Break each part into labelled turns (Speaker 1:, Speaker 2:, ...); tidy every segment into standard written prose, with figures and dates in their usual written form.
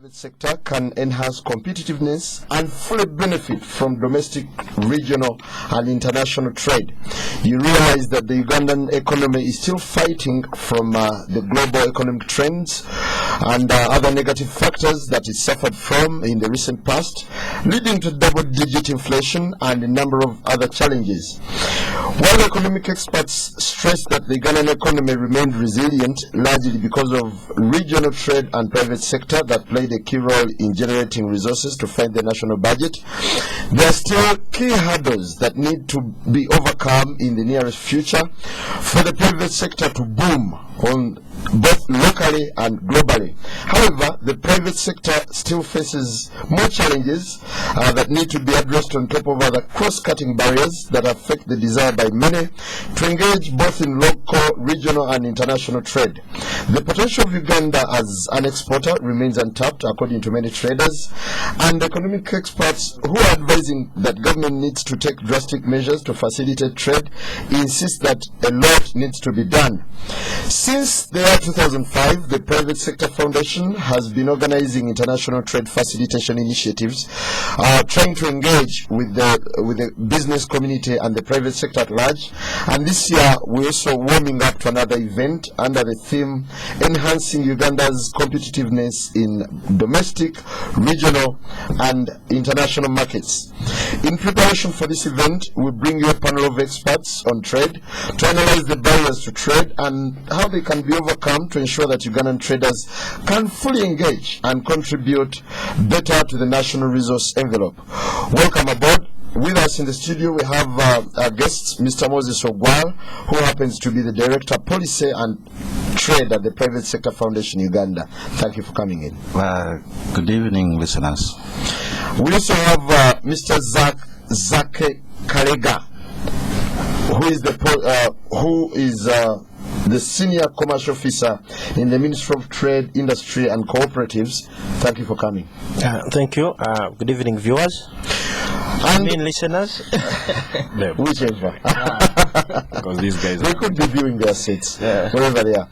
Speaker 1: The sector can enhance competitiveness and fully benefit from domestic, regional, and international trade. You realize that the Ugandan economy is still fighting from the global economic trends and other negative factors that it suffered from in the recent past, leading to double-digit inflation and a number of other challenges. While economic experts stress that the Ugandan economy remained resilient, largely because of regional trade and private sector that played a key role in generating resources to fund the national budget, there are still key hurdles that need to be overcome in the nearest future for the private sector to boom on both locally and globally. However, the private sector still faces more challenges that need to be addressed on top of other cross-cutting barriers that affect the desire by many to engage both in local, regional, and international trade. The potential of Uganda as an exporter remains untapped, according to many traders, and economic experts who are advising that government needs to take drastic measures to facilitate trade insist that a lot needs to be done. Since the year 2005, the Private Sector Foundation has been organizing international trade facilitation initiatives, trying to engage with the business community and the private sector at large. And this year, we're also warming up to another event under the theme Enhancing Uganda's Competitiveness in Domestic, Regional, and International Markets. In preparation for this event, we bring you a panel of experts on trade to analyze the barriers to trade and how they can be overcome to ensure that Ugandan traders can fully engage and contribute better to the national resource envelope. Welcome aboard. With us in the studio, we have our guests, Mr. Moses Ogwal, who happens to be the Director of Policy and Trade at the Private Sector Foundation Uganda. Thank you for coming in.
Speaker 2: Good evening, listeners.
Speaker 1: We also have Mr. Zake Kalega, who is the Senior Commercial Officer in the Ministry of Trade, Industry and Cooperatives. Thank you for coming.
Speaker 3: Thank you. Good evening, viewers.
Speaker 1: And
Speaker 3: listeners.
Speaker 1: Whichever.
Speaker 2: Because these guys
Speaker 1: they could be viewing their seats, wherever they are.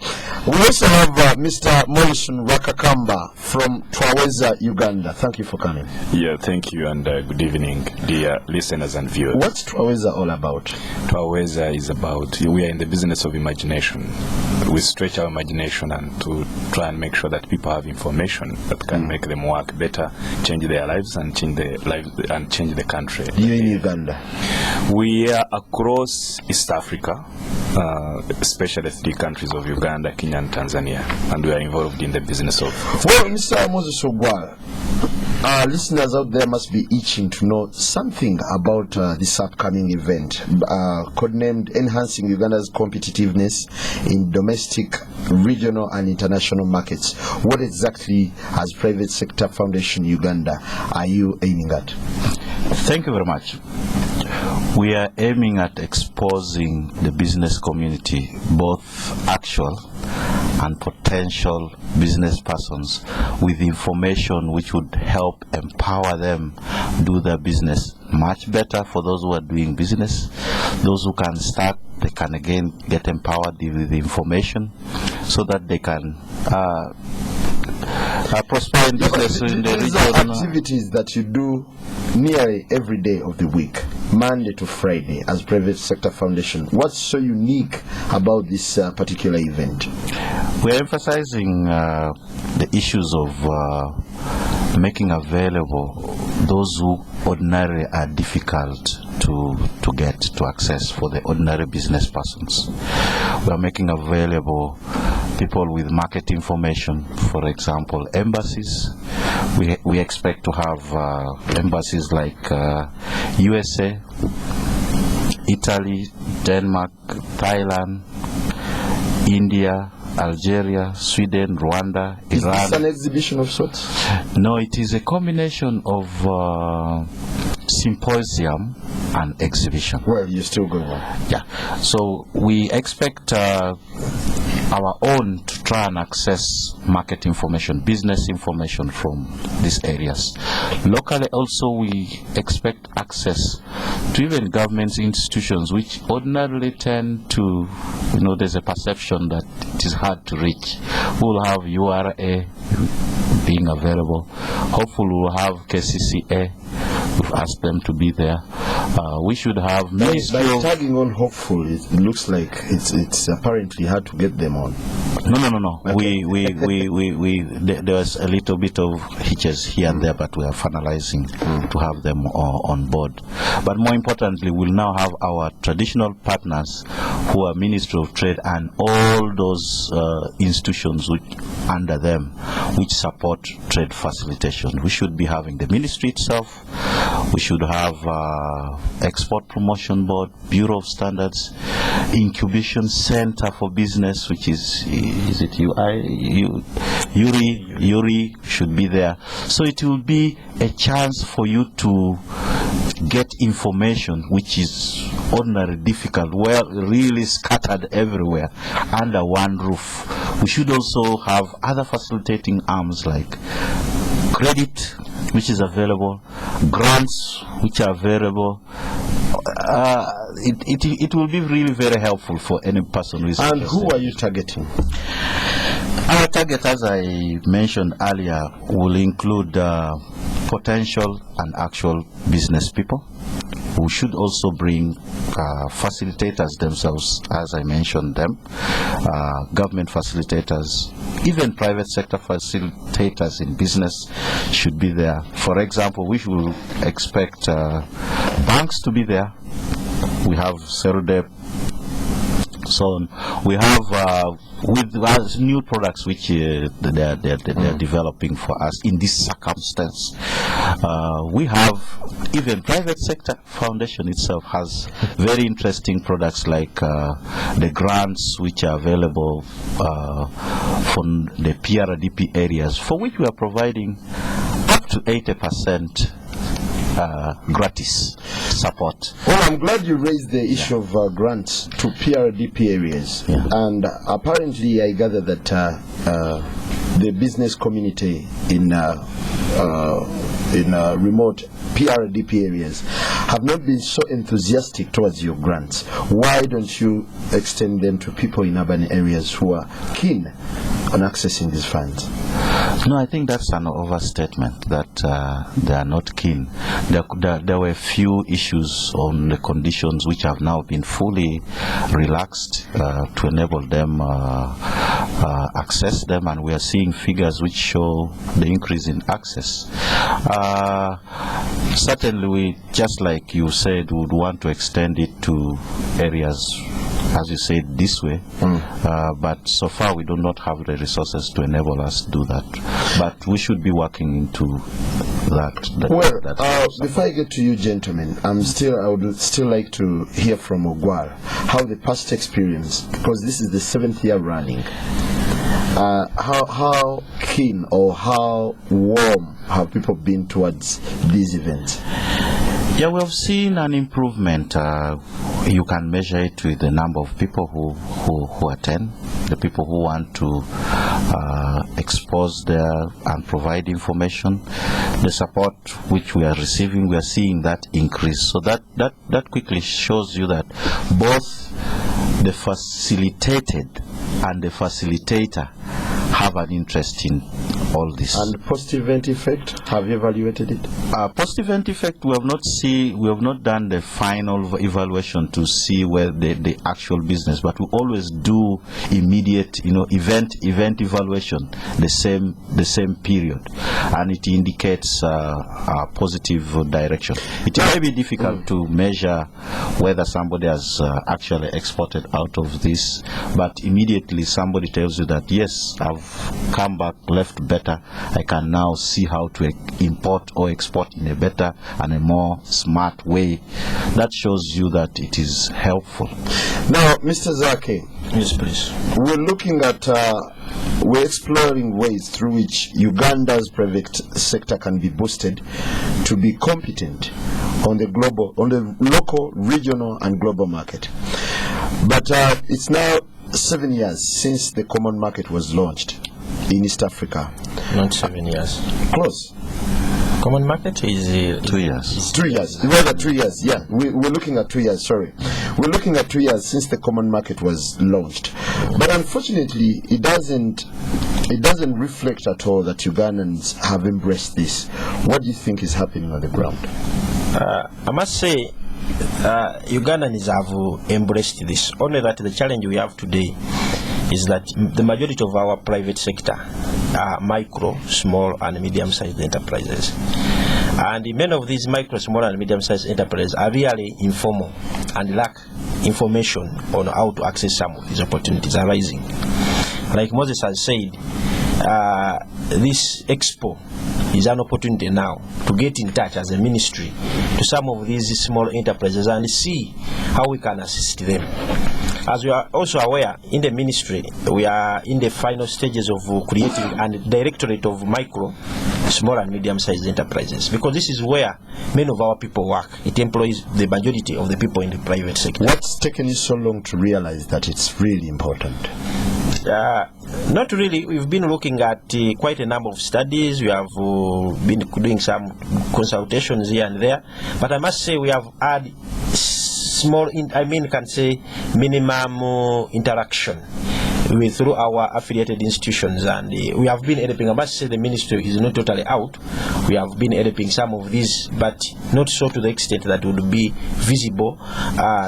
Speaker 1: We also have Mr. Morrison Rwakakamba from Twaweza, Uganda. Thank you for coming.
Speaker 4: Yeah, thank you, and good evening, dear listeners and viewers.
Speaker 1: What's Twaweza all about?
Speaker 4: Twaweza is about, we are in the business of imagination. We stretch our imagination and to try and make sure that people have information that can make them work better, change their lives, and change the country.
Speaker 1: You in Uganda?
Speaker 4: We are across East Africa, especially 3 countries of Uganda, Kenya, and Tanzania, and we are involved in the business of.
Speaker 1: Well, Mr. Moses Ogwal, our listeners out there must be itching to know something about this upcoming event, codenamed Enhancing Uganda's Competitiveness in Domestic, Regional, and International Markets. What exactly, as Private Sector Foundation Uganda, are you aiming at?
Speaker 2: Thank you very much. We are aiming at exposing the business community, both actual and potential business persons, with information which would help empower them do their business much better. For those who are doing business, those who can start, they can again get empowered with the information so that they can prosper in business.
Speaker 1: These are activities that you do nearly every day of the week, Monday to Friday, as Private Sector Foundation. What's so unique about this particular event?
Speaker 2: We're emphasizing the issues of making available those who ordinarily are difficult to get to access for the ordinary business persons. We are making available people with market information, for example, embassies. We expect to have embassies like USA, Italy, Denmark, Thailand, India, Algeria, Sweden, Rwanda, Iran.
Speaker 1: Is this an exhibition of sorts?
Speaker 2: No, it is a combination of symposium and exhibition.
Speaker 1: Well, you still go on.
Speaker 2: Yeah. So we expect our own to try and access market information, business information from these areas. Locally also we expect access to even government institutions which ordinarily tend to, there's a perception that it is hard to reach. We'll have URA, being available. Hopefully we'll have KCCA. We've asked them to be there. We should have Ministry
Speaker 1: By
Speaker 2: of...
Speaker 1: tagging on hopeful, it looks like it's apparently hard to get them on.
Speaker 2: No.
Speaker 1: Okay.
Speaker 2: There was a little bit of hitches here and there, but we are finalizing to have them on board. But more importantly, we'll now have our traditional partners who are Ministry of Trade and all those institutions which under them which support trade facilitation. We should be having the ministry itself. We should have Export Promotion Board, Bureau of Standards, Incubation Center for Business, which is it URI should be there. So it will be a chance for you to get information which is ordinarily difficult, really scattered everywhere under one roof. We should also have other facilitating arms like credit, which is available, grants which are available. It will be really very helpful for any person who is
Speaker 1: And
Speaker 2: interested.
Speaker 1: who are you targeting?
Speaker 2: Our target, as I mentioned earlier, will include potential and actual business people. We should also bring facilitators themselves, as I mentioned them, government facilitators, even private sector facilitators in business should be there. For example, we should expect banks to be there. We have Serudep. So we have with new products which they're developing for us in this circumstance. We have even private sector foundation itself has very interesting products like the grants which are available from the PRDP areas, for which we are providing up to 80% gratis support.
Speaker 1: Well, I'm glad you raised the issue of grants to PRDP areas.
Speaker 2: Yeah.
Speaker 1: And apparently I gather that the business community in remote PRDP areas have not been so enthusiastic towards your grants. Why don't you extend them to people in urban areas who are keen on accessing these funds?
Speaker 2: No, I think that's an overstatement that they are not keen. There were a few issues on the conditions which have now been fully relaxed to enable them access them, and we are seeing figures which show the increase in access. Certainly, we, just like you said, would want to extend it to areas, as you said, this way, but so far we do not have the resources to enable us to do that. But we should be working into that.
Speaker 1: Before I get to you, gentlemen, I would still like to hear from Ogwal how the past experience, because this is the 7th year running. How keen or how warm have people been towards these events?
Speaker 2: Yeah, we have seen an improvement. You can measure it with the number of people who attend, the people who want to expose there and provide information, the support which we are receiving. We are seeing that increase. So that quickly shows you that both the facilitated and the facilitator have an interest in all this.
Speaker 1: And post-event effect, have you evaluated it?
Speaker 2: Post-event effect, we have not done the final evaluation to see where the actual business, but we always do immediate, event evaluation the same period, and it indicates a positive direction. It may be difficult to measure whether somebody has actually exported out of this, but immediately somebody tells you that yes, I've come back, left better, I can now see how to import or export in a better and a more smart way. That shows you that it is helpful.
Speaker 1: Now, Mr. Zake,
Speaker 3: Yes, please.
Speaker 1: we're exploring ways through which Uganda's private sector can be boosted to be competent on the local, regional, and global market. But it's now 7 years since the common market was launched in East Africa.
Speaker 3: Not 7 years.
Speaker 1: Close.
Speaker 3: Common market is
Speaker 2: 2 years.
Speaker 1: 3 years. Rather 3 years. Yeah, we're looking at 2 years. Sorry, we're looking at 2 years since the common market was launched. But unfortunately, it doesn't It doesn't reflect at all that Ugandans have embraced this. What do you think is happening on the ground?
Speaker 3: I must say, Ugandans have embraced this. Only that the challenge we have today is that the majority of our private sector are micro, small, and medium-sized enterprises. And many of these micro, small, and medium-sized enterprises are really informal and lack information on how to access some of these opportunities arising. Like Moses has said, this expo is an opportunity now to get in touch as a ministry to some of these small enterprises and see how we can assist them. As we are also aware, in the ministry, we are in the final stages of creating a directorate of micro, small and medium-sized enterprises, because this is where many of our people work. It employs the majority of the people in the private sector.
Speaker 1: What's taken you so long to realize that it's really important?
Speaker 3: Not really. We've been looking at quite a number of studies. We have been doing some consultations here and there. But I must say we have had small, minimum interaction through our affiliated institutions, and we have been helping. I must say the ministry is not totally out. We have been helping some of these, but not so to the extent that would be visible.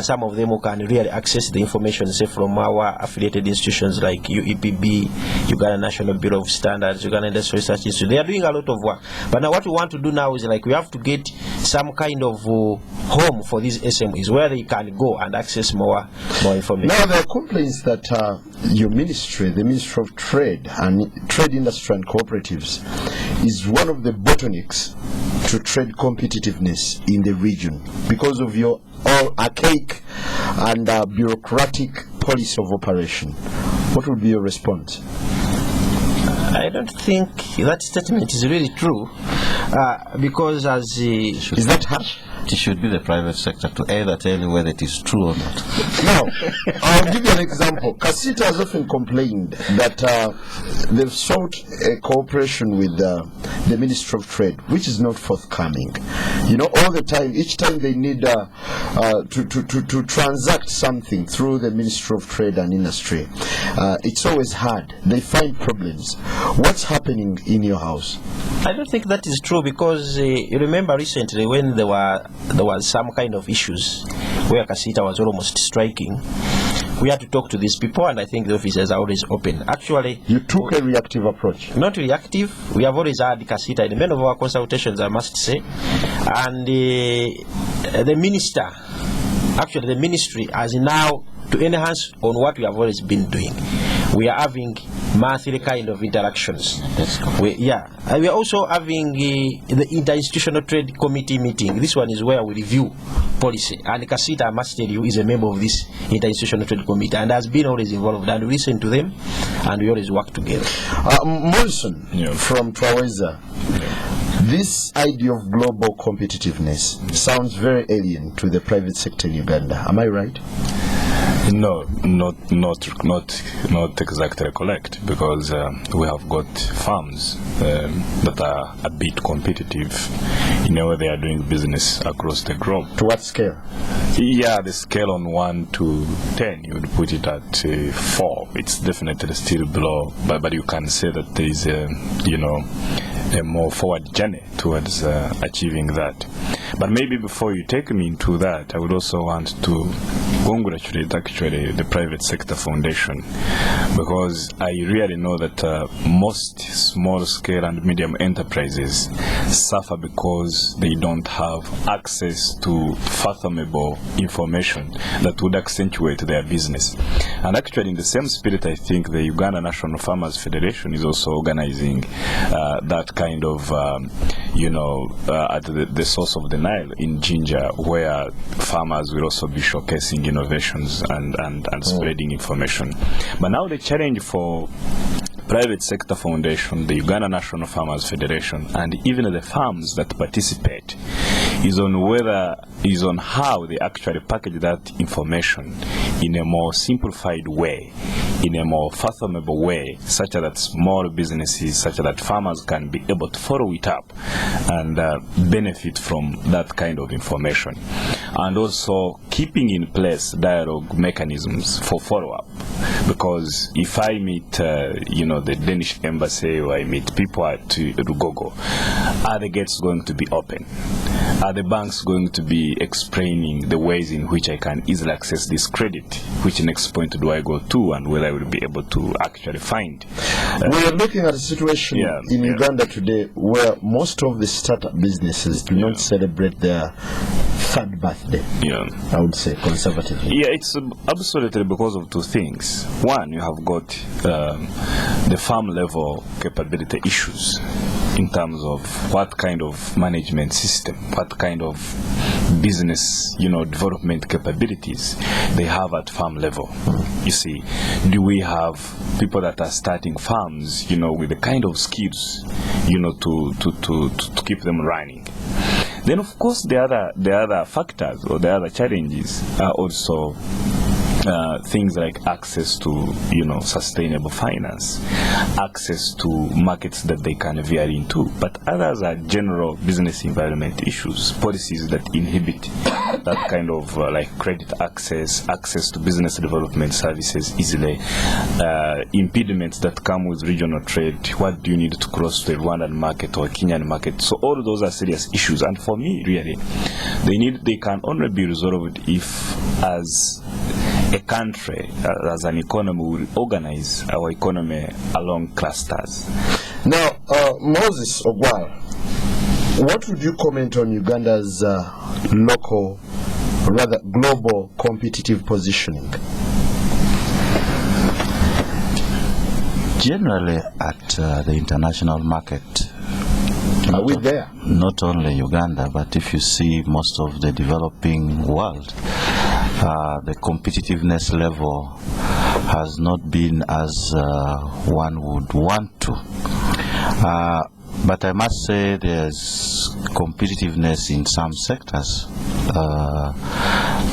Speaker 3: Some of them who can really access the information, say, from our affiliated institutions like UEPB, Uganda National Bureau of Standards, Uganda Industrial Research Institute. They are doing a lot of work. But now what we want to do now is like we have to get some kind of home for these SMEs where they can go and access more information.
Speaker 1: Now there are complaints that your ministry, the Ministry of Trade and Trade Industry and Cooperatives, is one of the bottlenecks to trade competitiveness in the region because of your archaic and bureaucratic policy of operation. What would be your response?
Speaker 3: I don't think that statement is really true, because as
Speaker 1: is that harsh?
Speaker 2: It should be the private sector to either tell you whether it is true or not.
Speaker 1: Now, I'll give you an example. Kizito has often complained that they've sought a cooperation with the Ministry of Trade, which is not forthcoming. You know, all the time, each time they need to transact something through the Ministry of Trade and Industry, it's always hard. They find problems. What's happening in your house?
Speaker 3: I don't think that is true, because you remember recently when there was some kind of issues where Kizito was almost striking. We had to talk to these people, and I think the offices are always open. Actually,
Speaker 1: you took a reactive approach.
Speaker 3: Not reactive. We have always had Kizito in many of our consultations, I must say. And the minister, actually the ministry, has now to enhance on what we have always been doing. We are having monthly kind of interactions. We are also having the Interinstitutional Trade Committee meeting. This one is where we review policy. And Kizito, I must tell you, is a member of this Interinstitutional Trade Committee and has been always involved. And we listen to them and we always work together.
Speaker 1: Morrison, from Twaweza. This idea of global competitiveness sounds very alien to the private sector in Uganda. Am I right?
Speaker 4: No, not exactly correct, because we have got firms that are a bit competitive in a way they are doing business across the globe.
Speaker 1: To what scale?
Speaker 4: Yeah, the scale on 1 to 10, you would put it at 4. It's definitely still below, but you can say that there is a more forward journey towards achieving that. But maybe before you take me into that, I would also want to congratulate actually the private sector foundation, because I really know that most small scale and medium enterprises suffer because they don't have access to fathomable information that would accentuate their business. And actually in the same spirit, I think the Uganda National Farmers Federation is also organizing that kind of at the source of the Nile in Jinja, where farmers will also be showcasing innovations and spreading information. But now the challenge for private sector foundation, the Uganda National Farmers Federation, and even the farms that participate is on how they actually package that information in a more simplified way, in a more fathomable way, such that small businesses, such that farmers can be able to follow it up and benefit from that kind of information. And also keeping in place dialogue mechanisms for follow-up. Because if I meet, the Danish embassy, or I meet people at Rugogo, are the gates going to be open? Are the banks going to be explaining the ways in which I can easily access this credit? Which next point do I go to, and whether I will be able to actually find?
Speaker 1: We are looking at a situation in Uganda today where most of the startup businesses do not celebrate their third birthday. I would say conservatively.
Speaker 4: Yeah, it's absolutely because of two things. One, you have got the farm level capability issues in terms of what kind of management system, what kind of business, development capabilities they have at farm level. You see, do we have people that are starting farms, with the kind of skills, to keep them running? Then, of course, the other factors or the other challenges are also things like access to, sustainable finance, access to markets that they can veer into. But others are general business environment issues, policies that inhibit that kind of credit access to business development services easily, impediments that come with regional trade. What do you need to cross the Rwandan market or Kenyan market? So all of those are serious issues. And for me, really, they can only be resolved if, as a country, as an economy, will organize our economy along clusters.
Speaker 1: Now, Moses Ogwal, what would you comment on Uganda's global competitive positioning?
Speaker 2: Generally, at the international market,
Speaker 1: are we there?
Speaker 2: Not only Uganda, but if you see most of the developing world, the competitiveness level has not been as one would want to. But I must say there's competitiveness in some sectors.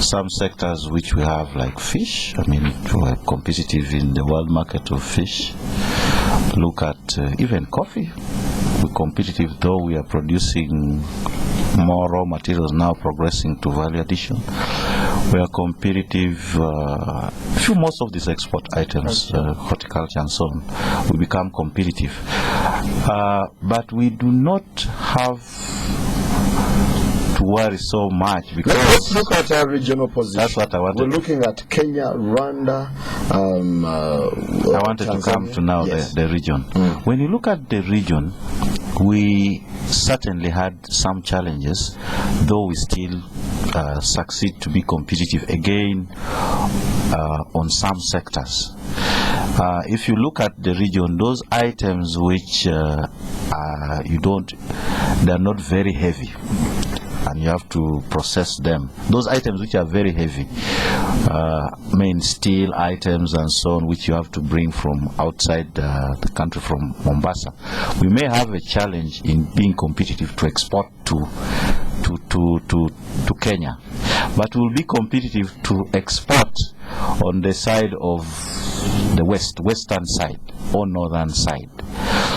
Speaker 2: Some sectors which we have, like fish. I mean, we're competitive in the world market of fish. Look at even coffee. We're competitive, though we are producing more raw materials now, progressing to value addition. We are competitive most of these export items, horticulture and so on, we become competitive. But we do not have to worry so much, because
Speaker 1: let's look at our regional position.
Speaker 2: That's what I wanted.
Speaker 1: We're looking at Kenya, Rwanda.
Speaker 2: I wanted
Speaker 1: Tanzania.
Speaker 2: to come to now the region. When you look at the region, we certainly had some challenges, though we still succeed to be competitive again on some sectors. If you look at the region, those items which they're not very heavy, and you have to process them. Those items which are very heavy, main steel items and so on, which you have to bring from outside the country, from Mombasa, we may have a challenge in being competitive to export to Kenya, but we'll be competitive to export on the side of the western side or northern side.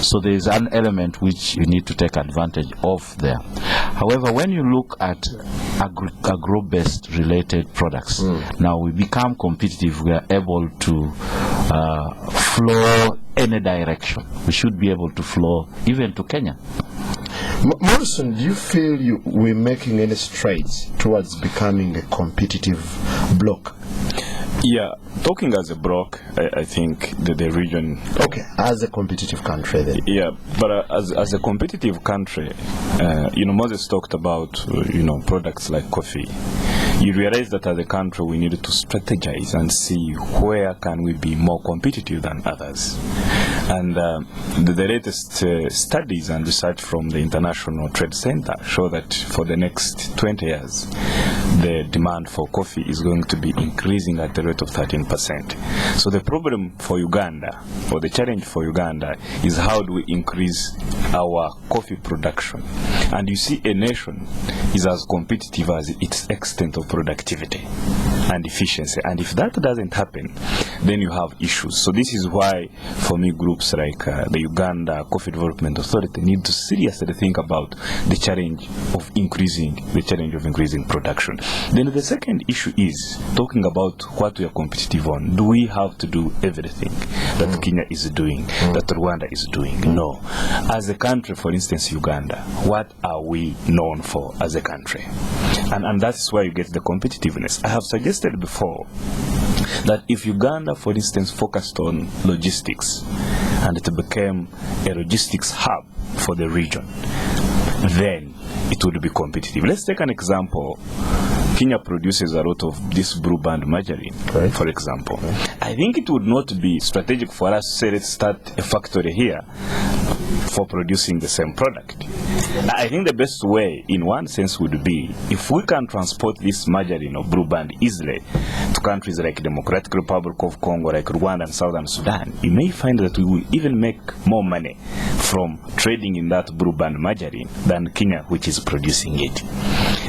Speaker 2: So there is an element which you need to take advantage of there. However, when you look at agro-based related products, now we become competitive. We are able to flow any direction. We should be able to flow even to Kenya.
Speaker 1: Morrison, do you feel we're making any strides towards becoming a competitive bloc?
Speaker 4: Yeah, talking as a bloc, I think the region...
Speaker 1: Okay, as a competitive country then.
Speaker 4: Yeah, but as a competitive country, Moses talked about, products like coffee. You realize that as a country we needed to strategize and see where can we be more competitive than others. And the latest studies and research from the International Trade Center show that for the next 20 years, the demand for coffee is going to be increasing at the rate of 13%. So the problem for Uganda, or the challenge for Uganda, is how do we increase our coffee production? And you see, a nation is as competitive as its extent of productivity. and efficiency. And if that doesn't happen, then you have issues. So this is why, for me, groups like the Uganda Coffee Development Authority need to seriously think about the challenge of increasing production. Then the second issue is talking about what we are competitive on. Do we have to do everything that Kenya is doing, that Rwanda is doing? No. As a country, for instance, Uganda, what are we known for as a country? And that's where you get the competitiveness. I have suggested before that if Uganda, for instance, focused on logistics and it became a logistics hub for the region, then it would be competitive. Let's take an example. Kenya produces a lot of this blue band margarine, for example. I think it would not be strategic for us to say, let's start a factory here for producing the same product. I think the best way, in one sense, would be if we can transport this margarine or blue band easily to countries like Democratic Republic of Congo, like Rwanda and Southern Sudan, you may find that we will even make more money from trading in that blue band margarine than Kenya, which is producing it.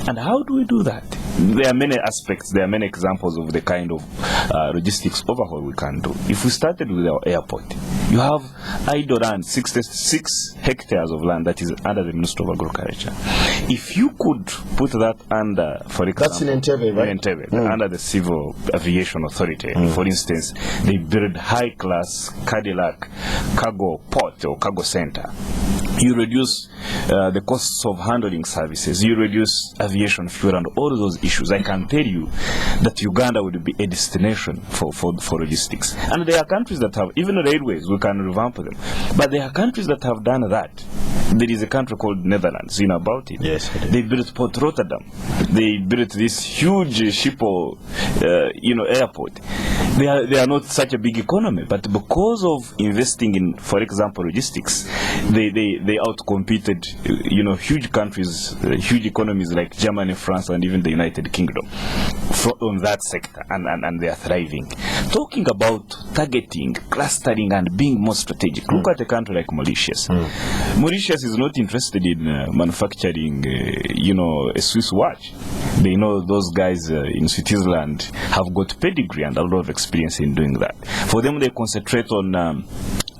Speaker 4: And how do we do that? There are many aspects, there are many examples of the kind of logistics overhaul we can do. If we started with our airport, you have idle land, 66 hectares of land that is under the Ministry of Agriculture. If you could put that under, for example,
Speaker 1: that's in Entebbe, right?
Speaker 4: In Entebbe, under the Civil Aviation Authority. For instance, they build high-class Cadillac cargo port or cargo center. You reduce the costs of handling services, you reduce aviation fuel and all those issues. I can tell you that Uganda would be a destination for logistics. And there are countries that have, even railways, we can revamp them. But there are countries that have done that. There is a country called Netherlands, you know about it.
Speaker 3: Yes.
Speaker 4: They built Port Rotterdam. They built this huge Schiphol, airport. They are not such a big economy, but because of investing in, for example, logistics, they outcompeted, huge countries, huge economies like Germany, France, and even the United Kingdom on that sector, and they are thriving. Talking about targeting, clustering, and being more strategic. Look at a country like Mauritius. Mauritius is not interested in manufacturing, a Swiss watch. They know those guys in Switzerland have got pedigree and a lot of experience in doing that. For them, they concentrate on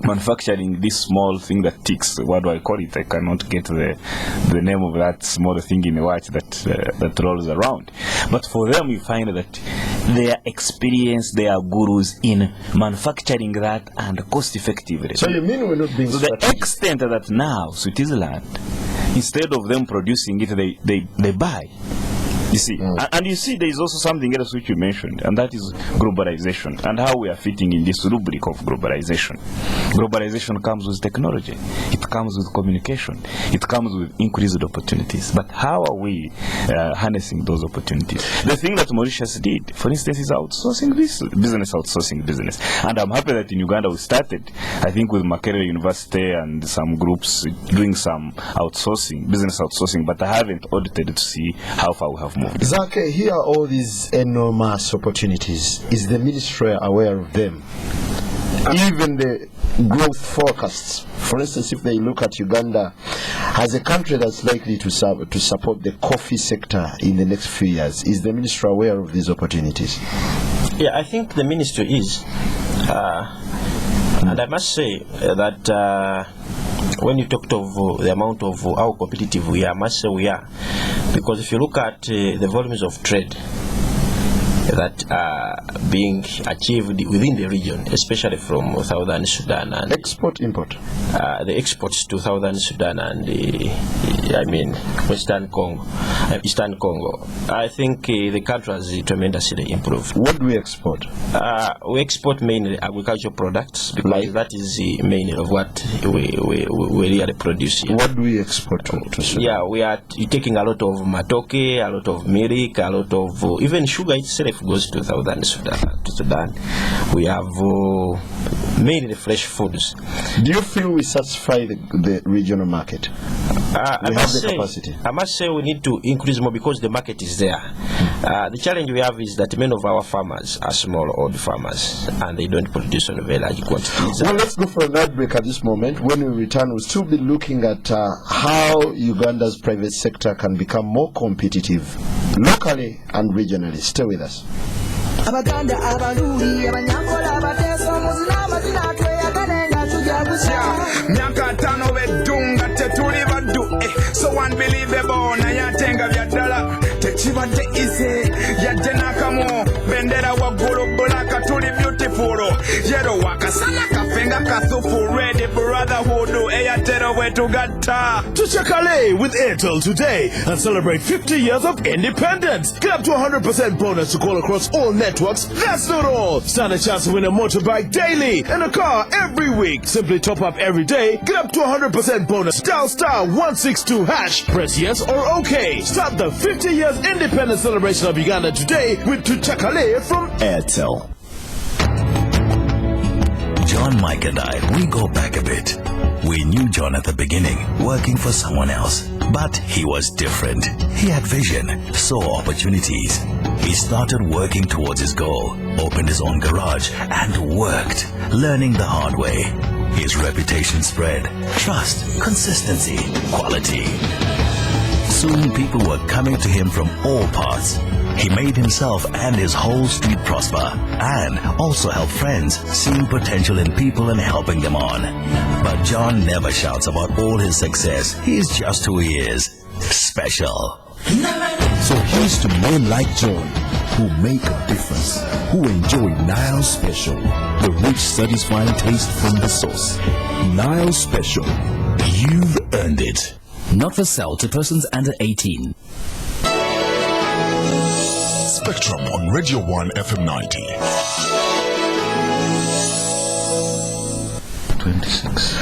Speaker 4: manufacturing this small thing that ticks. What do I call it? I cannot get the name of that small thing in a watch that rolls around. But for them, you find that they are experienced, they are gurus in manufacturing that and cost effectively.
Speaker 1: So you mean we're not being
Speaker 4: to the extent that now Switzerland, instead of them producing it, they buy. You see, and you see there is also something else which you mentioned, and that is globalization, and how we are fitting in this rubric of globalization. Globalization comes with technology, it comes with communication, it comes with increased opportunities. But how are we harnessing those opportunities? The thing that Mauritius did, for instance, is outsourcing business. And I'm happy that in Uganda we started, I think with Makerere University and some groups doing some business outsourcing, but I haven't audited to see how far we have moved.
Speaker 1: Zake, here are all these enormous opportunities. Is the ministry aware of them? Even the growth forecasts. For instance, if they look at Uganda as a country that's likely to support the coffee sector in the next few years, is the ministry aware of these opportunities?
Speaker 3: Yeah, I think the ministry is. And I must say that when you talked of the amount of how competitive we are, I must say we are. Because if you look at the volumes of trade that are being achieved within the region, especially from Southern Sudan and
Speaker 1: export-import,
Speaker 3: the exports to Southern Sudan and Western Congo, Eastern Congo, I think the country has tremendously improved.
Speaker 1: What do we export?
Speaker 3: We export mainly agricultural products, because that is the main of what we really produce here.
Speaker 1: What do we export to Sudan?
Speaker 3: Yeah, we are taking a lot of matoke, a lot of milk, a lot of even sugar itself goes to Southern Sudan. We have mainly fresh foods.
Speaker 1: Do you feel we satisfy the regional market? I
Speaker 3: must say we need to increase more because the market is there. The challenge we have is that many of our farmers are small old farmers and they don't produce on very large quantities.
Speaker 1: Well, let's go for an ad break at this moment. When we return, we'll still be looking at how Uganda's private sector can become more competitive locally and regionally. Stay with us.
Speaker 5: Abaganda abaluli abanyangola abateso muzina amazina tweyaganenga tujja kusa
Speaker 6: myaka 5 beddunga tetuli baddu so unbelievable naye ate nga byaddala tekibadde ize yadde n'akamu bendera waggulu bulaka tuli beautiful yero wakasana kafenga kasufu red brotherhood eyatero bwetugatta.
Speaker 7: Tuchakale with Airtel today and celebrate 50 years of independence. Get up to 100% bonus to call across all networks. That's not all. Stand a chance to win a motorbike daily and a car every week. Simply top up every day. Get up to 100% bonus. Dial *162#. Press yes or OK. Start the 50 years independence celebration of Uganda today with Tuchakale from Airtel.
Speaker 8: John, Mike and I, we go back a bit. We knew John at the beginning, working for someone else. But he was different. He had vision, saw opportunities. He started working towards his goal, opened his own garage, and worked, learning the hard way. His reputation spread. Trust, consistency, quality. Soon people were coming to him from all parts. He made himself and his whole street prosper, and also helped friends, seeing potential in people and helping them on. But John never shouts about all his success. He's just who he is. Special.
Speaker 9: So here's to men like John, who make a difference, who enjoy Nile Special, the rich, satisfying taste from the source. Nile Special. You've earned it.
Speaker 10: Not for sale to persons under 18.
Speaker 9: Spectrum on Radio 1 FM 90.
Speaker 2: 26.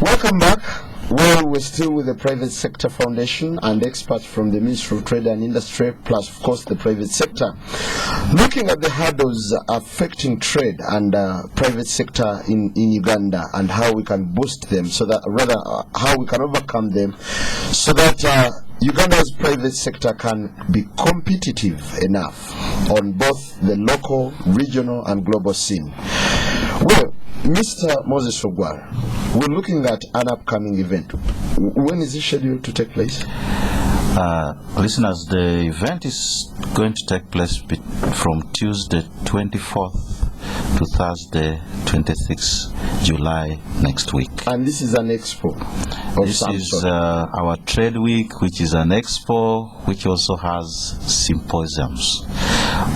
Speaker 1: Welcome back. Well, we're still with the Private Sector Foundation and experts from the Ministry of Trade and Industry, plus, of course, the private sector, looking at the hurdles affecting trade and private sector in Uganda and how we can boost them, so that, rather, how we can overcome them, so that Uganda's private sector can be competitive enough on both the local, regional, and global scene. Well, Mr. Moses Ogwal, we're looking at an upcoming event. When is it scheduled to take place?
Speaker 2: Listeners, the event is going to take place from Tuesday 24th to Thursday 26th July next week.
Speaker 1: And this is an expo?
Speaker 2: This is our trade week, which is an expo, which also has symposiums.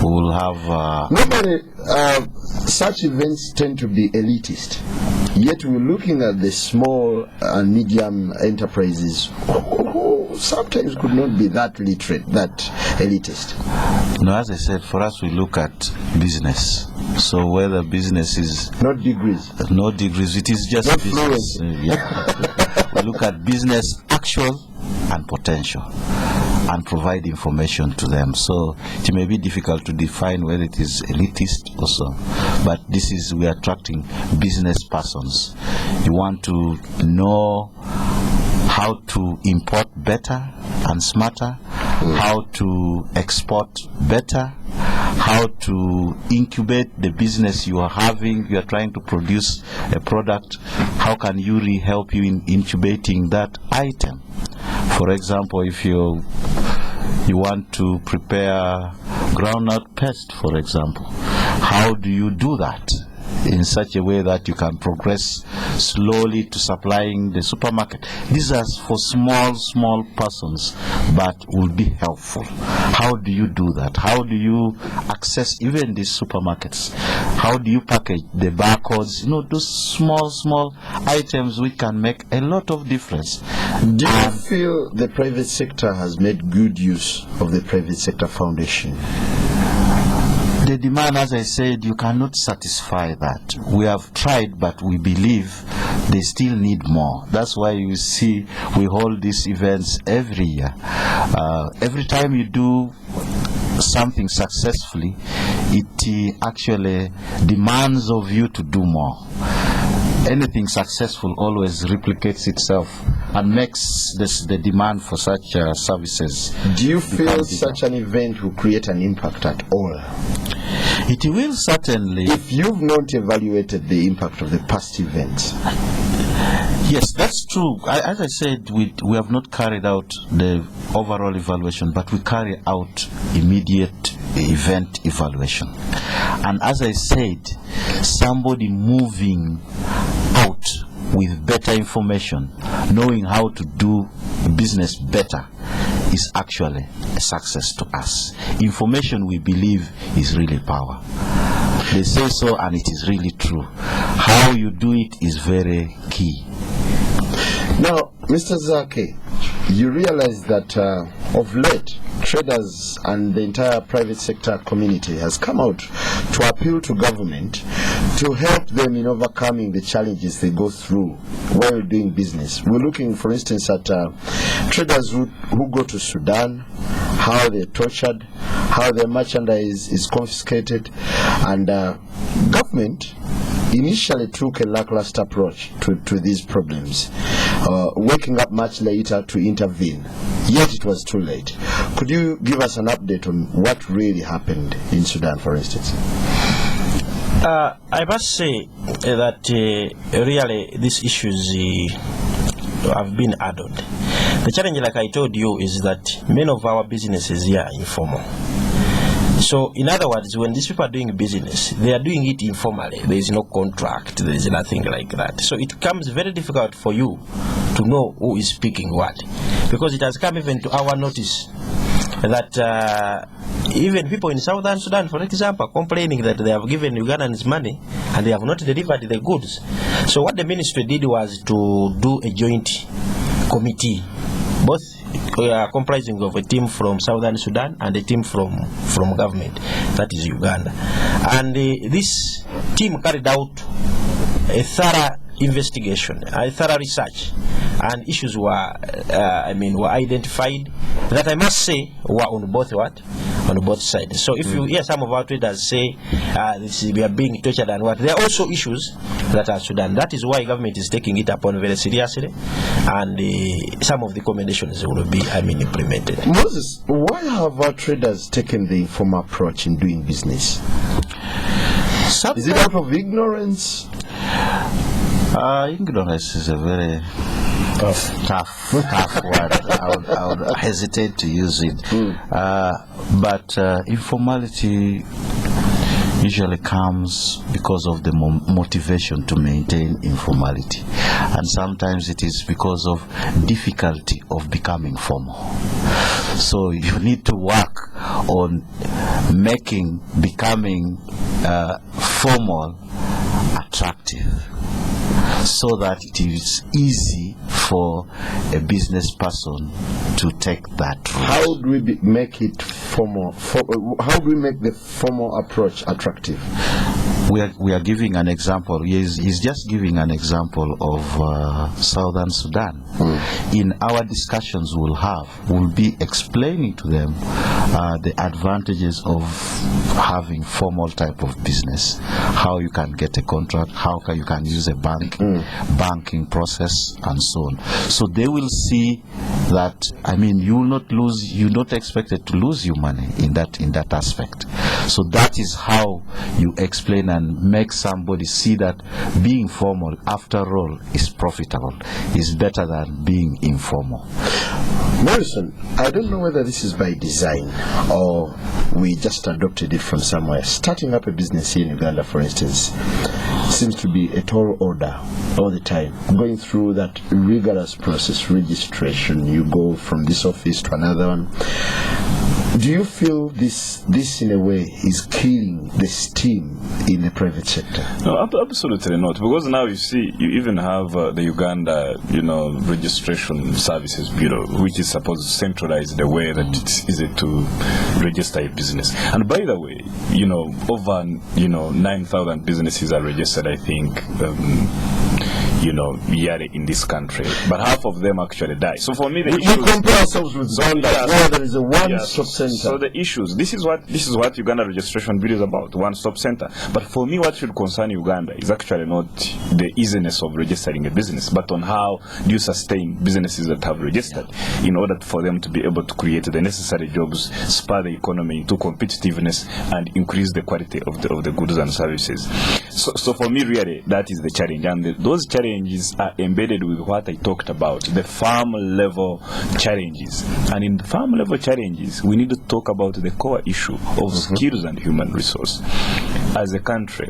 Speaker 2: We will have...
Speaker 1: Normally, such events tend to be elitist. Yet we're looking at the small and medium enterprises who sometimes could not be that literate, that elitist.
Speaker 2: No, as I said, for us we look at business. So whether business is...
Speaker 1: Not degrees.
Speaker 2: No degrees, it is just
Speaker 1: not
Speaker 2: business. We look at business actual and potential and provide information to them. So it may be difficult to define whether it is elitist or so, but this is, we are attracting business persons. You want to know how to import better and smarter, how to export better, how to incubate the business you are having. You are trying to produce a product. How can URI help you in incubating that item? For example, if you want to prepare groundnut paste, for example, how do you do that in such a way that you can progress slowly to supplying the supermarket? These are for small persons, but will be helpful. How do you do that? How do you access even these supermarkets? How do you package the barcodes? You know, those small items which can make a lot of difference.
Speaker 1: Do you feel the private sector has made good use of the Private Sector Foundation?
Speaker 2: The demand, as I said, you cannot satisfy that. We have tried, but we believe they still need more. That's why you see we hold these events every year. Every time you do something successfully, it actually demands of you to do more. Anything successful always replicates itself and makes the demand for such services.
Speaker 1: Do you feel such an event will create an impact at all?
Speaker 2: It will certainly.
Speaker 1: If you've not evaluated the impact of the past events.
Speaker 2: Yes, that's true. As I said, we have not carried out the overall evaluation, but we carry out immediate event evaluation. And as I said, somebody moving out with better information, knowing how to do business better, is actually a success to us. Information, we believe, is really power. They say so, and it is really true. How you do it is very key.
Speaker 1: Now, Mr. Zake, you realize that of late, traders and the entire private sector community has come out to appeal to government to help them in overcoming the challenges they go through while doing business. We're looking, for instance, at traders who go to Sudan, how they're tortured, how their merchandise is confiscated, and government initially took a lackluster approach to these problems, waking up much later to intervene, yet it was too late. Could you give us an update on what really happened in Sudan, for instance?
Speaker 3: I must say that really these issues have been added. The challenge, like I told you, is that many of our businesses here are informal. So, in other words, when these people are doing business, they are doing it informally. There is no contract, there is nothing like that. So, it becomes very difficult for you to know who is speaking what. Because it has come even to our notice that even people in Southern Sudan, for example, are complaining that they have given Ugandans money and they have not delivered the goods. So, what the ministry did was to do a joint committee, both comprising of a team from Southern Sudan and a team from government, that is Uganda. And this team carried out a thorough investigation, a thorough research, and issues were identified that I must say were on both sides. So if you hear some of our traders say we are being tortured and what, there are also issues that are Sudan. That is why government is taking it upon very seriously, and some of the recommendations will be implemented.
Speaker 1: Moses, why have our traders taken the informal approach in doing business? Is it out of ignorance?
Speaker 2: Ignorance is a very tough word. I would hesitate to use it. But informality usually comes because of the motivation to maintain informality, and sometimes it is because of difficulty of becoming formal. So you need to work on becoming formal attractive, so that it is easy for a business person to take that route.
Speaker 1: How do we make it formal? How do we make the formal approach attractive?
Speaker 2: We are giving an example. He's just giving an example of Southern Sudan. In our discussions we'll be explaining to them the advantages of having formal type of business, how you can get a contract, how you can use a banking process, and so on. So they will see that, you're not expected to lose your money in that aspect. So that is how you explain and make somebody see that being formal, after all, is profitable, is better than being informal.
Speaker 1: Morrison, I don't know whether this is by design or we just adopted it from somewhere. Starting up a business here in Uganda, for instance, seems to be a tall order all the time. Going through that rigorous process, registration, you go from this office to another one. Do you feel this in a way is killing the steam in the private sector?
Speaker 4: No, absolutely not. Because now you see, you even have the Uganda, Registration Services Bureau, which is supposed to centralize the way that it's easy to register a business. And by the way, over 9,000 businesses are registered, I think. Yearly in this country, but half of them actually die. So for me,
Speaker 1: we compare ourselves with Uganda, where there is a one-stop center.
Speaker 4: So the issues, this is what Uganda Registration Bill is about, one-stop center. But for me, what should concern Uganda is actually not the easiness of registering a business, but on how do you sustain businesses that have registered in order for them to be able to create the necessary jobs, spur the economy into competitiveness, and increase the quality of the goods and services. So for me, really, that is the challenge, and those challenges challenges are embedded with what I talked about, the farm level challenges. And in the farm level challenges, we need to talk about the core issue of skills and human resource. As a country,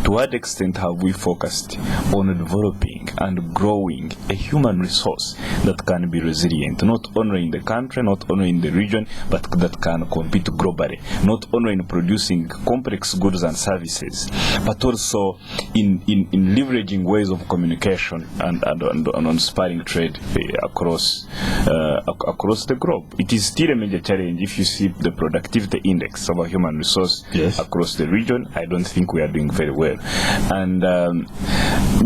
Speaker 4: to what extent have we focused on developing and growing a human resource that can be resilient, not only in the country, not only in the region, but that can compete globally, not only in producing complex goods and services, but also in leveraging ways of communication and inspiring trade across the globe. It is still a major challenge. If you see the productivity index of a human resource across the region, I don't think we are doing very well. And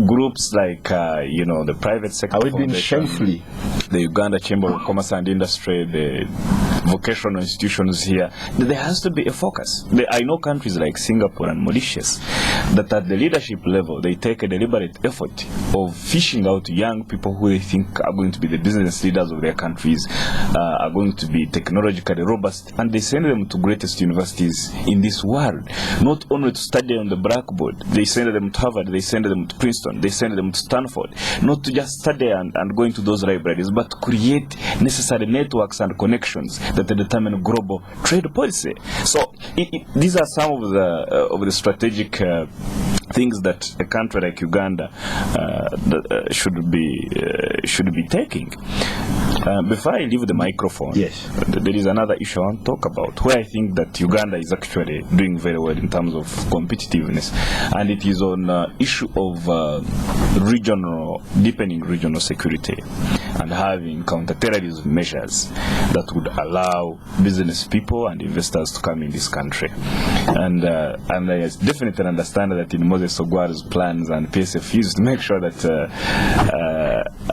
Speaker 4: groups like the private sector,
Speaker 1: are we doing shamefully?
Speaker 4: The Uganda Chamber of Commerce and Industry, the vocational institutions here, there has to be a focus. I know countries like Singapore and Mauritius that at the leadership level they take a deliberate effort of fishing out young people who they think are going to be the business leaders of their countries, are going to be technologically robust, and they send them to greatest universities in this world, not only to study on the blackboard. They send them to Harvard, they send them to Princeton, they send them to Stanford, not to just study and go into those libraries, but to create necessary networks and connections that determine global trade policy. So these are some of the strategic things that a country like Uganda should be taking. Before I leave the microphone, there is another issue I want to talk about, where I think that Uganda is actually doing very well in terms of competitiveness, and it is on issue of deepening regional security and having counterterrorism measures that would allow business people and investors to come in this country. And I definitely understand that in Moses Ogwal's plans and PSFUs to make sure that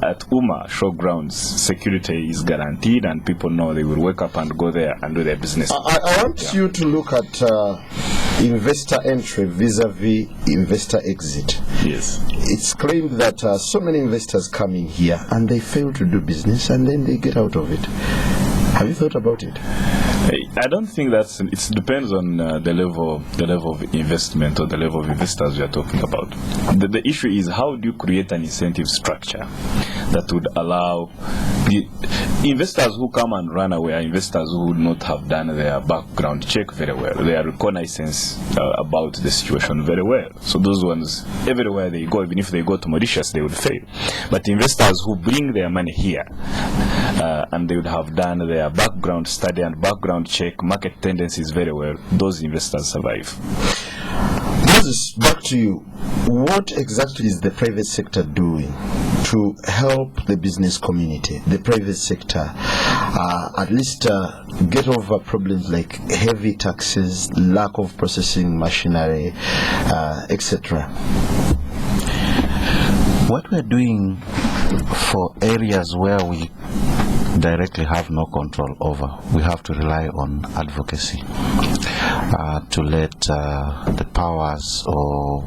Speaker 4: at Uma showgrounds security is guaranteed and people know they will wake up and go there and do their business.
Speaker 1: I want you to look at investor entry vis-a-vis investor exit.
Speaker 4: Yes.
Speaker 1: It's claimed that so many investors come in here and they fail to do business and then they get out of it. Have you thought about it?
Speaker 4: I don't think it depends on the level of investment or the level of investors we are talking about. The issue is, how do you create an incentive structure that would allow the investors who come and run away are investors who would not have done their background check very well, their reconnaissance about the situation very well. So those ones, everywhere they go, even if they go to Mauritius, they would fail. But investors who bring their money here and they would have done their background study and background check, market tendencies very well, those investors survive.
Speaker 1: Moses, back to you. What exactly is the private sector doing to help the business community, the private sector, at least get over problems like heavy taxes, lack of processing machinery, etc.?
Speaker 2: What we're doing for areas where we directly have no control over, we have to rely on advocacy to let the powers or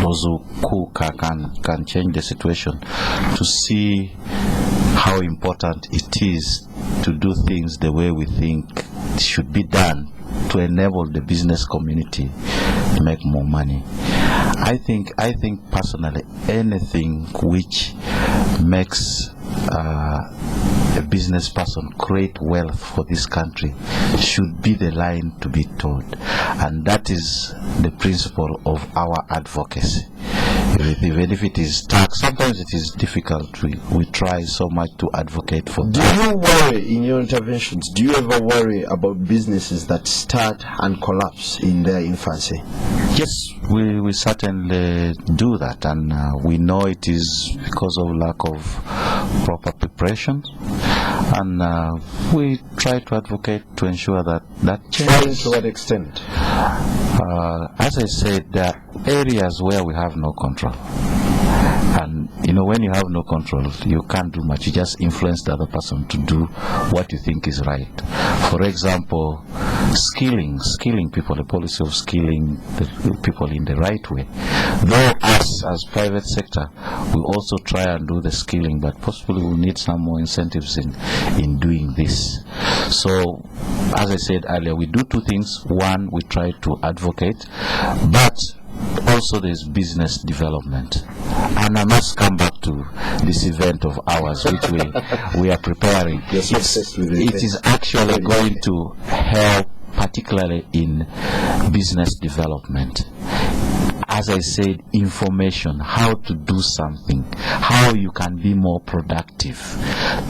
Speaker 2: those who can change the situation to see how important it is to do things the way we think should be done to enable the business community to make more money. I think personally, anything which makes a business person create wealth for this country should be the line to be towed, and that is the principle of our advocacy. Even if it is tax, sometimes it is difficult. We try so much to advocate for
Speaker 1: Do
Speaker 2: that.
Speaker 1: you worry in your interventions, do you ever worry about businesses that start and collapse in their infancy?
Speaker 2: Yes, we certainly do that, and we know it is because of lack of proper preparation, and we try to advocate to ensure that changes.
Speaker 1: Trying to what extent?
Speaker 2: As I said, there are areas where we have no control. And when you have no control, you can't do much. You just influence the other person to do what you think is right. For example, skilling people, the policy of skilling the people in the right way. Though us as private sector, we also try and do the skilling, but possibly we need some more incentives in doing this. So, as I said earlier, we do two things. One, we try to advocate, but also there's business development. And I must come back to this event of ours, which we are preparing. It is actually going to help, particularly in business development. As I said, information, how to do something, how you can be more productive.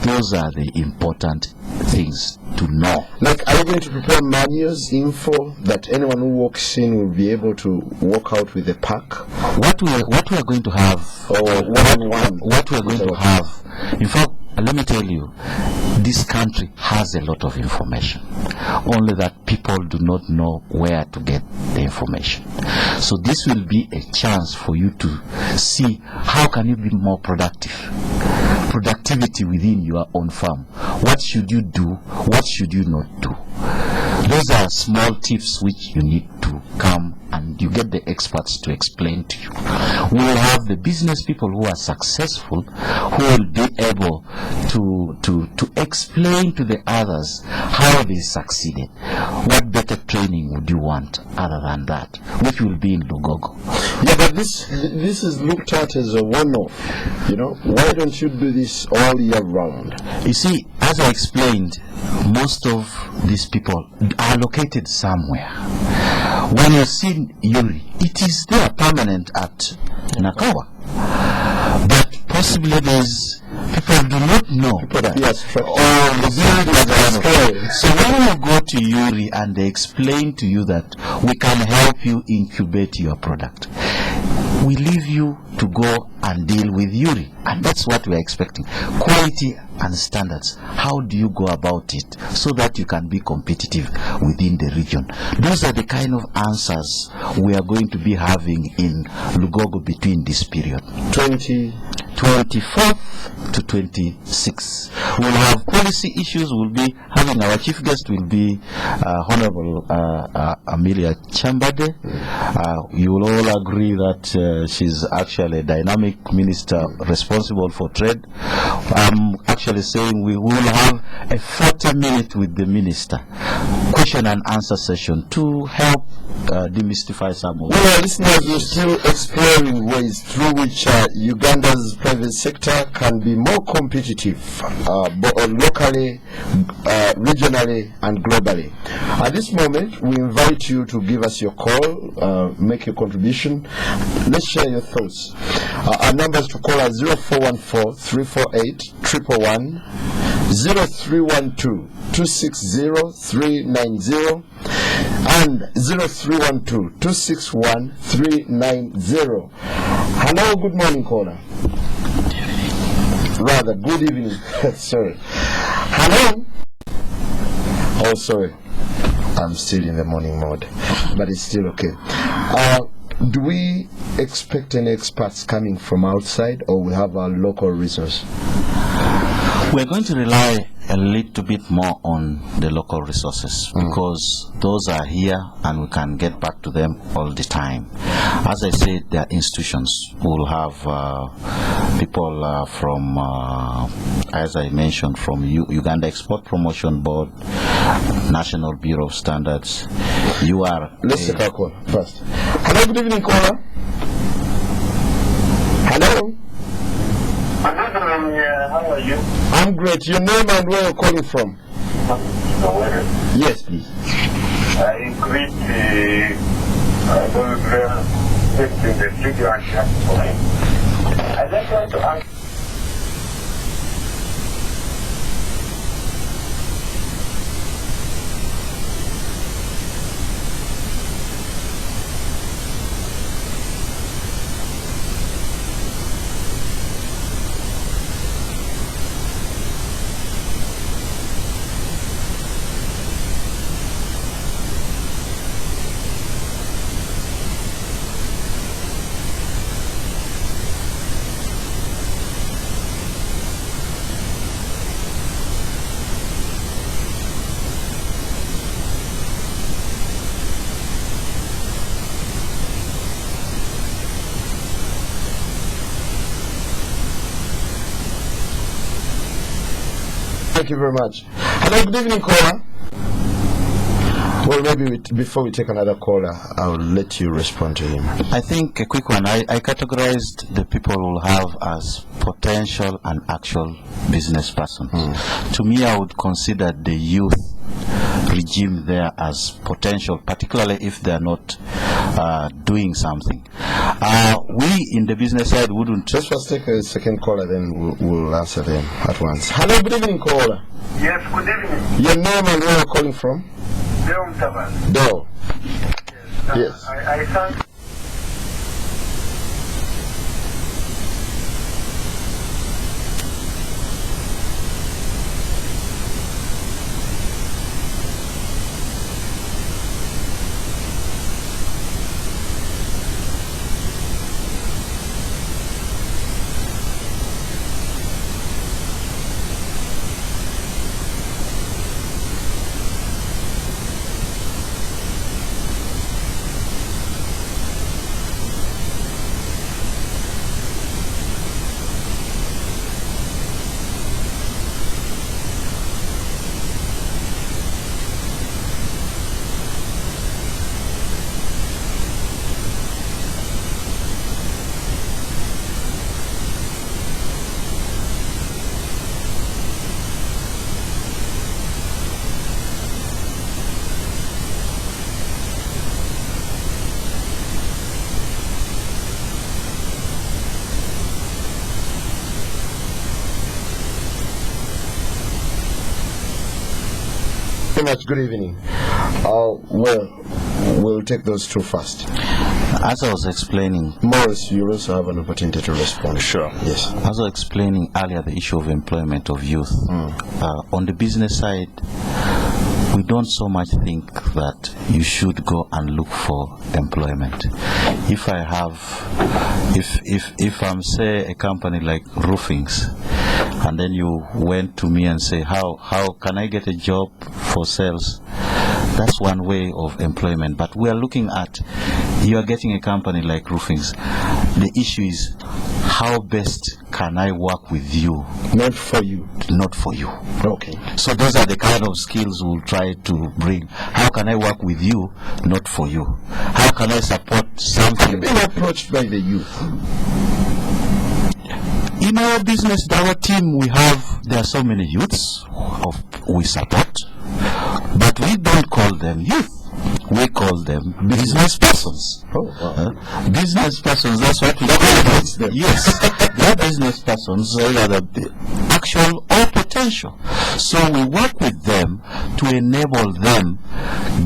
Speaker 2: Those are the important things to know.
Speaker 1: Like, are you going to prepare manuals, info, that anyone who walks in will be able to walk out with a pack?
Speaker 2: What we are going to have,
Speaker 1: or one-on-one?
Speaker 2: What we are going to have, in fact, let me tell you, this country has a lot of information, only that people do not know where to get the information. So this will be a chance for you to see how can you be more productive. Productivity within your own farm. What should you do? What should you not do? Those are small tips which you need to come and you get the experts to explain to you. We will have the business people who are successful who will be able to explain to the others how they succeeded. What better training would you want other than that, which will be in Lugogo?
Speaker 1: Yeah, but this is looked at as a one-off. You know, why don't you do this all year round?
Speaker 2: You see, as I explained, most of these people are located somewhere. When you see Yuri, it is there permanent at Nakawa. But possibly there's people do not know that. So when you go to Yuri and they explain to you that we can help you incubate your product, we leave you to go and deal with Yuri, and that's what we're expecting. Quality and standards. How do you go about it so that you can be competitive within the region? Those are the kind of answers we are going to be having in Lugogo between this period. 24th to 26th. We'll have policy issues. We'll be having our chief guest will be Honorable Amelia Chambade. You will all agree that she's actually a dynamic minister responsible for trade. I'm actually saying we will have a 40-minute with the minister question and answer session to help demystify some of
Speaker 1: Well, listeners, we're still exploring ways through which Uganda's private sector can be more competitive, locally, regionally, and globally. At this moment, we invite you to give us your call, make your contribution. Let's share your thoughts. Our numbers to call are 0414-348-111, 0312-260-390, and 0312-261-390. Hello, good morning, caller. Rather, good evening. Sorry. Hello? Oh, sorry. I'm still in the morning mode, but it's still okay. Do we expect any experts coming from outside, or we have our local resource?
Speaker 2: We're going to rely a little bit more on the local resources because those are here and we can get back to them all the time. As I said, there are institutions who will have people from, as I mentioned, from Uganda Export Promotion Board, National Bureau of Standards. You are...
Speaker 1: Let's take our call first. Hello, good evening, caller. Hello.
Speaker 11: How are you?
Speaker 1: I'm great. Your name and where you're calling from? Yes, please.
Speaker 11: I greet those in the studio and I just want to ask.
Speaker 1: Thank you very much. Hello, good evening, caller. Well, maybe before we take another caller, I'll let you respond to him.
Speaker 2: I think a quick one. I categorized the people who have as potential and actual business persons. To me, I would consider the youth regime there as potential, particularly if they're not doing something. We in the business side wouldn't.
Speaker 1: Just first take a second caller, then we'll answer them at once. Hello, good evening, caller.
Speaker 11: Yes, good evening.
Speaker 1: Your name and where you're calling from? Deo. Yes.
Speaker 11: I thank
Speaker 1: very much. Good evening. We'll take those two first.
Speaker 2: As I was explaining,
Speaker 1: Morris, you also have an opportunity to respond.
Speaker 4: Sure.
Speaker 1: Yes.
Speaker 2: as I was explaining earlier, the issue of employment of youth. On the business side, we don't so much think that you should go and look for employment. If I'm say a company like Roofings, and then you went to me and say, how can I get a job for sales? That's one way of employment. But we are looking at, you are getting a company like Roofings. The issue is, how best can I work with you?
Speaker 1: Not for you.
Speaker 2: Not for you.
Speaker 1: Okay.
Speaker 2: So those are the kind of skills we'll try to bring. How can I work with you? Not for you. How can I support something?
Speaker 1: Being approached by the youth.
Speaker 2: In our business, our team, there are so many youths we support, but we don't call them youth. We call them business persons.
Speaker 1: Oh, wow.
Speaker 2: Business persons, that's what we call them. Yes, they are business persons, either actual or potential. So we work with them to enable them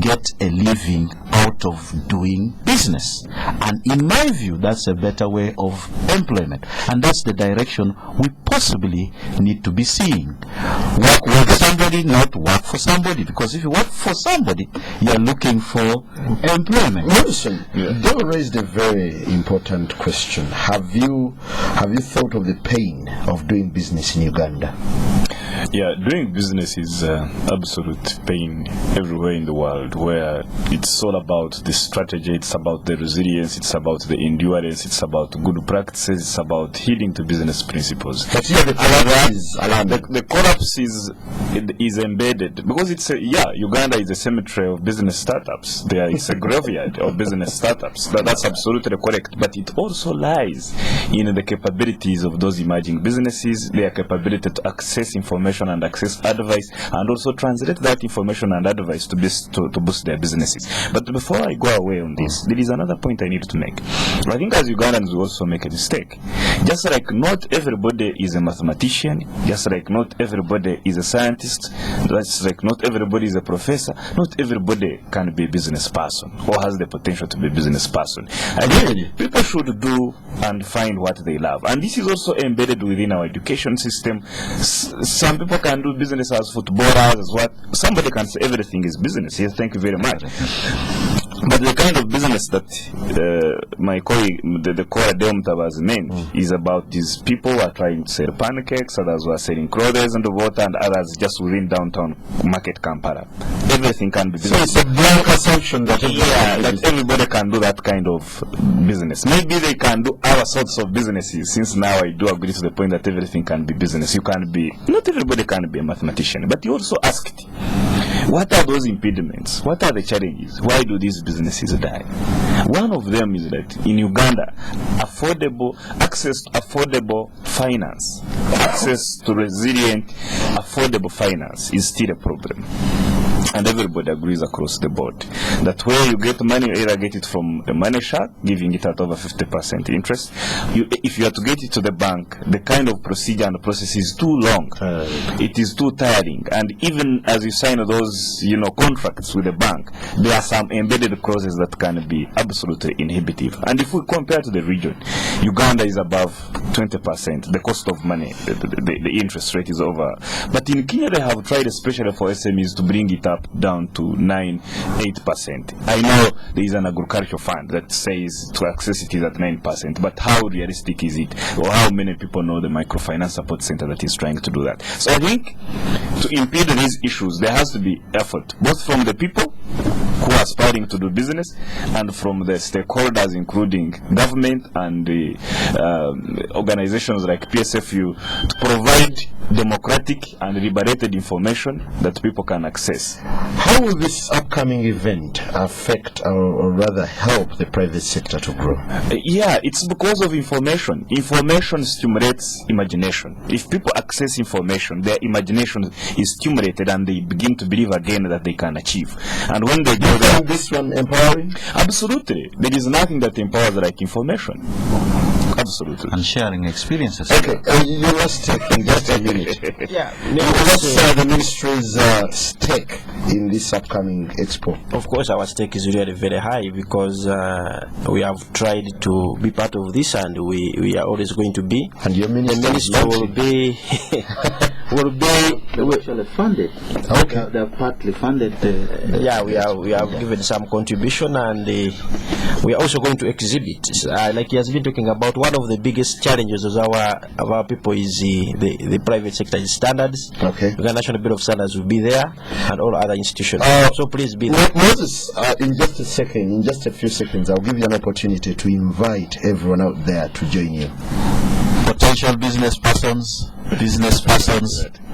Speaker 2: get a living out of doing business. And in my view, that's a better way of employment. And that's the direction we possibly need to be seeing. Work with somebody, not work for somebody. Because if you work for somebody, you're looking for employment.
Speaker 1: Morrison, Deo raised a very important question. Have you thought of the pain of doing business in Uganda?
Speaker 4: Yeah, doing business is absolute pain everywhere in the world, where it's all about the strategy, it's about the resilience, it's about the endurance, it's about good practices, it's about heeding to business principles.
Speaker 1: But here the collapse is alarming.
Speaker 4: The collapse is embedded because Uganda is a cemetery of business startups. It's a graveyard of business startups. That's absolutely correct. But it also lies in the capabilities of those emerging businesses, their capability to access information and access advice, and also translate that information and advice to boost their businesses. But before I go away on this, there is another point I need to make. I think as Ugandans we also make a mistake. Just like not everybody is a mathematician, just like not everybody is a scientist, just like not everybody is a professor, not everybody can be a business person or has the potential to be a business person. And people should do and find what they love. And this is also embedded within our education system. Some people can do business as footballers, as what. Somebody can say everything is business. Yes, thank you very much. But the kind of business that my colleague, the caller Deomtaba's named, is about these people who are trying to sell pancakes, others who are selling clothes and water, and others just within downtown market Kampala. Everything can be business.
Speaker 1: So it's a blank assumption that
Speaker 4: everybody can do that kind of business. Maybe they can do other sorts of businesses, since now I do agree to the point that everything can be business. Not everybody can be a mathematician. But you also asked, What are those impediments? What are the challenges? Why do these businesses die? One of them is that in Uganda, access to affordable finance, access to resilient, affordable finance is still a problem. And everybody agrees across the board that where you get money, you either get it from a money shark, giving it at over 50% interest. If you are to get it to the bank, the kind of procedure and process is too long. It is too tiring. And even as you sign those, contracts with the bank, there are some embedded clauses that can be absolutely inhibitive. And if we compare to the region, Uganda is above 20%. The cost of money, the interest rate is over. But in Kenya, they have tried, especially for SMEs, to bring it up down to 8%. I know there is an agricultural fund that says to access it is at 9%, but how realistic is it? Or how many people know the microfinance support center that is trying to do that? So I think to impede these issues, there has to be effort, both from the people who are aspiring to do business and from the stakeholders, including government and the organizations like PSFU, to provide democratic and liberated information that people can access.
Speaker 1: How will this upcoming event affect or rather help the private sector to grow?
Speaker 4: It's because of information. Information stimulates imagination. If people access information, their imagination is stimulated and they begin to believe again that they can achieve. And when they do that,
Speaker 1: this one empowering?
Speaker 4: Absolutely. There is nothing that empowers like information. Absolutely.
Speaker 2: And sharing experiences.
Speaker 1: Okay, you must take in just a minute. What's the ministry's stake in this upcoming expo?
Speaker 3: Of course, our stake is really very high because we have tried to be part of this, and we are always going to be.
Speaker 1: And your minister
Speaker 3: will be
Speaker 2: actually funded.
Speaker 1: Okay,
Speaker 2: they're partly funded.
Speaker 3: We have given some contribution, and we are also going to exhibit. Like he has been talking about, one of the biggest challenges of our people is the private sector is standards.
Speaker 1: Okay.
Speaker 3: The National Bureau of Standards will be there, and all other institutions. So please be there.
Speaker 1: Moses, in just a few seconds, I'll give you an opportunity to invite everyone out there to join you.
Speaker 2: Potential business persons,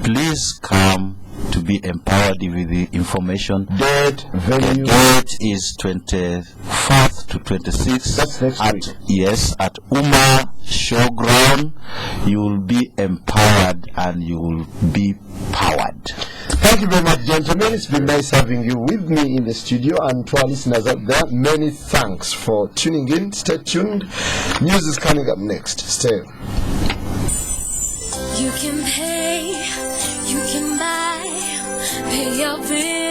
Speaker 2: please come to be empowered with the information.
Speaker 1: Venue.
Speaker 2: The date is 24th to 26th.
Speaker 1: That's next week.
Speaker 2: Yes, at Uma Showground. You will be empowered and you will be powered.
Speaker 1: Thank you very much, gentlemen. It's been nice having you with me in the studio, and to our listeners out there, many thanks for tuning in. Stay tuned. News is coming up next. Stay.
Speaker 12: You can pay, you can buy, pay your bills.